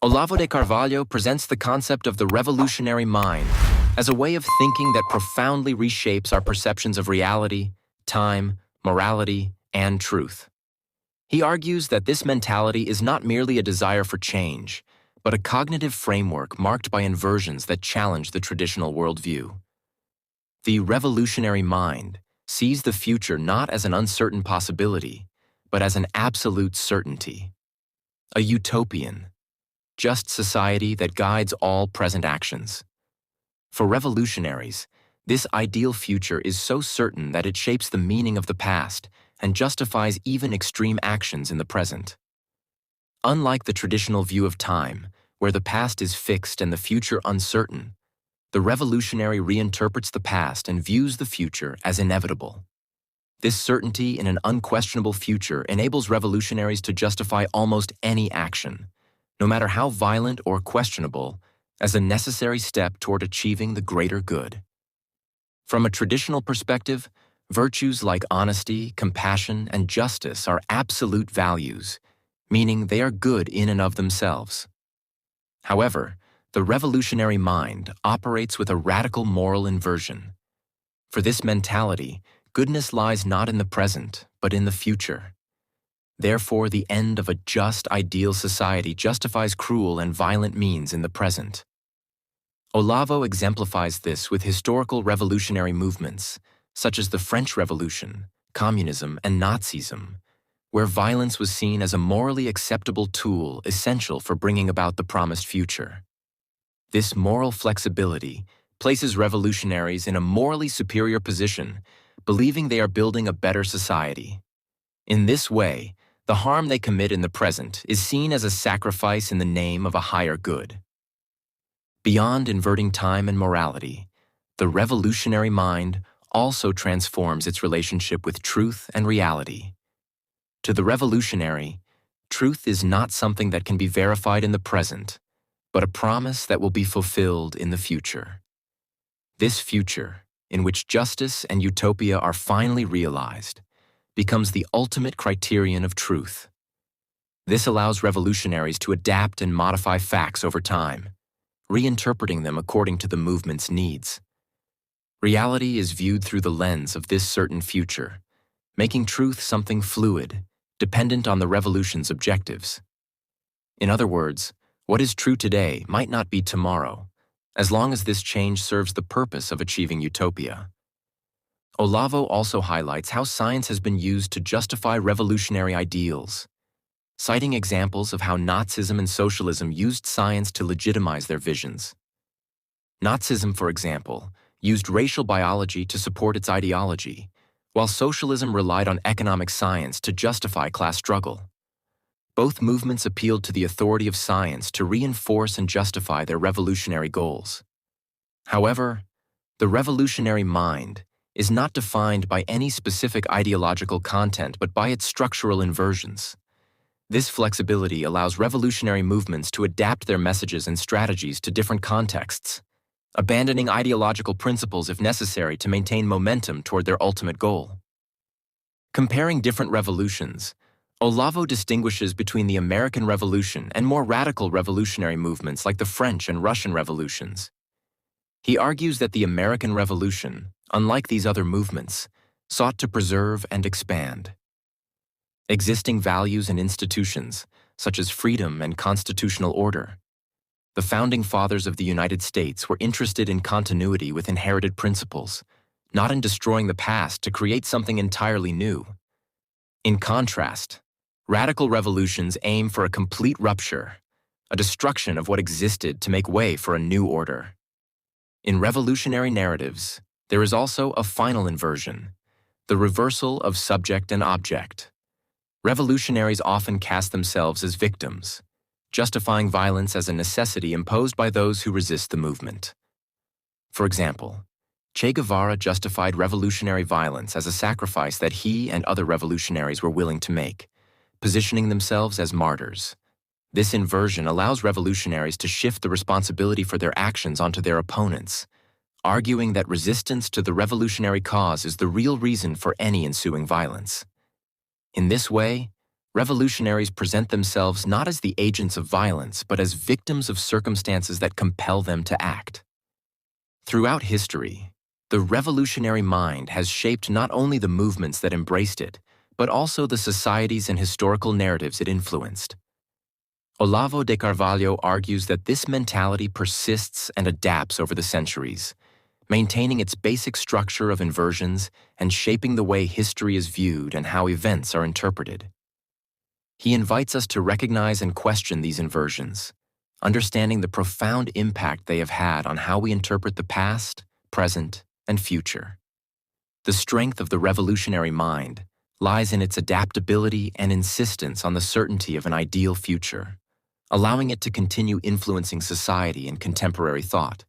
Olavo de Carvalho presents the concept of the revolutionary mind as a way of thinking that profoundly reshapes our perceptions of reality, time, morality, and truth. He argues that this mentality is not merely a desire for change, but a cognitive framework marked by inversions that challenge the traditional worldview. The revolutionary mind sees the future not as an uncertain possibility, but as an absolute certainty. A utopian, just society that guides all present actions. For revolutionaries, this ideal future is so certain that it shapes the meaning of the past and justifies even extreme actions in the present. Unlike the traditional view of time, where the past is fixed and the future uncertain, the revolutionary reinterprets the past and views the future as inevitable. This certainty in an unquestionable future enables revolutionaries to justify almost any action, no matter how violent or questionable, as a necessary step toward achieving the greater good. From a traditional perspective, virtues like honesty, compassion, and justice are absolute values, meaning they are good in and of themselves. However, the revolutionary mind operates with a radical moral inversion. For this mentality, goodness lies not in the present, but in the future. Therefore, the end of a just, ideal society justifies cruel and violent means in the present. Olavo exemplifies this with historical revolutionary movements, such as the French Revolution, communism, and Nazism, where violence was seen as a morally acceptable tool essential for bringing about the promised future. This moral flexibility places revolutionaries in a morally superior position, believing they are building a better society. In this way, the harm they commit in the present is seen as a sacrifice in the name of a higher good. Beyond inverting time and morality, the revolutionary mind also transforms its relationship with truth and reality. To the revolutionary, truth is not something that can be verified in the present, but a promise that will be fulfilled in the future. This future, in which justice and utopia are finally realized, becomes the ultimate criterion of truth. This allows revolutionaries to adapt and modify facts over time, reinterpreting them according to the movement's needs. Reality is viewed through the lens of this certain future, making truth something fluid, dependent on the revolution's objectives. In other words, what is true today might not be tomorrow, as long as this change serves the purpose of achieving utopia. Olavo also highlights how science has been used to justify revolutionary ideals, citing examples of how Nazism and socialism used science to legitimize their visions. Nazism, for example, used racial biology to support its ideology, while socialism relied on economic science to justify class struggle. Both movements appealed to the authority of science to reinforce and justify their revolutionary goals. However, the revolutionary mind is not defined by any specific ideological content but by its structural inversions. This flexibility allows revolutionary movements to adapt their messages and strategies to different contexts, abandoning ideological principles if necessary to maintain momentum toward their ultimate goal. Comparing different revolutions, Olavo distinguishes between the American Revolution and more radical revolutionary movements like the French and Russian revolutions. He argues that the American Revolution, unlike these other movements, sought to preserve and expand. Existing values and institutions, such as freedom and constitutional order. The founding fathers of the United States were interested in continuity with inherited principles, not in destroying the past to create something entirely new. In contrast, radical revolutions aim for a complete rupture, a destruction of what existed to make way for a new order. In revolutionary narratives, there is also a final inversion, the reversal of subject and object. Revolutionaries often cast themselves as victims, justifying violence as a necessity imposed by those who resist the movement. For example, Che Guevara justified revolutionary violence as a sacrifice that he and other revolutionaries were willing to make, positioning themselves as martyrs. This inversion allows revolutionaries to shift the responsibility for their actions onto their opponents, arguing that resistance to the revolutionary cause is the real reason for any ensuing violence. In this way, Revolutionaries present themselves not as the agents of violence, but as victims of circumstances that compel them to act. Throughout history, the revolutionary mind has shaped not only the movements that embraced it, but also the societies and historical narratives it influenced. Olavo de Carvalho argues that this mentality persists and adapts over the centuries, maintaining its basic structure of inversions and shaping the way history is viewed and how events are interpreted. He invites us to recognize and question these inversions, understanding the profound impact they have had on how we interpret the past, present, and future. The strength of the revolutionary mind lies in its adaptability and insistence on the certainty of an ideal future, allowing it to continue influencing society and contemporary thought.